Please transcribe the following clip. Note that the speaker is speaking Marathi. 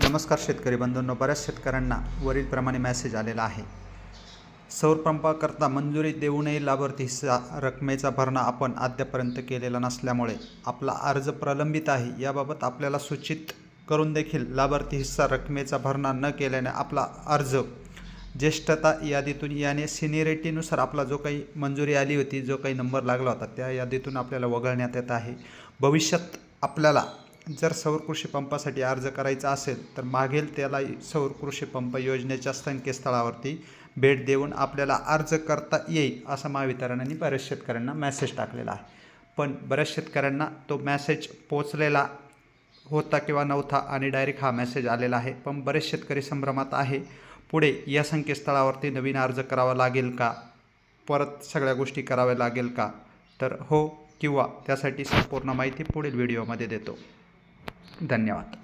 नमस्कार शेतकरी बंधूंनो, बऱ्याच शेतकऱ्यांना वरीलप्रमाणे मेसेज आलेला आहे। सौर पंपाकरता मंजुरी देऊनही लाभार्थी हिस्सा रकमेचा भरणा आपण अद्यापर्यंत केलेला नसल्यामुळे आपला अर्ज प्रलंबित आहे। याबाबत आपल्याला सूचित करून देखील लाभार्थी हिस्सा रकमेचा भरणा न केल्याने आपला अर्ज ज्येष्ठता यादीतून याने सिनियरिटीनुसार आपला जो काही मंजुरी आली होती, जो काही नंबर लागला होता, त्या यादीतून आपल्याला वगळण्यात येत आहे। भविष्यात आपल्याला जर सौर कृषी पंपासाठी अर्ज करायचा असेल तर मागेल त्याला सौर कृषी पंप योजनेच्या संकेतस्थळावरती भेट देऊन आपल्याला अर्ज करता येईल असं महावितरणाने बऱ्याच शेतकऱ्यांना मेसेज टाकलेला आहे। पण बऱ्याच शेतकऱ्यांना तो मेसेज पोचलेला होता किंवा नव्हता आणि डायरेक्ट हा मेसेज आलेला आहे। पण बरेच शेतकरी संभ्रमात आहे, पुढे या संकेतस्थळावरती नवीन अर्ज करावा लागेल का, परत सगळ्या गोष्टी कराव्या लागेल का? तर हो किंवा त्यासाठी संपूर्ण माहिती पुढील व्हिडिओमध्ये देतो। धन्यवाद।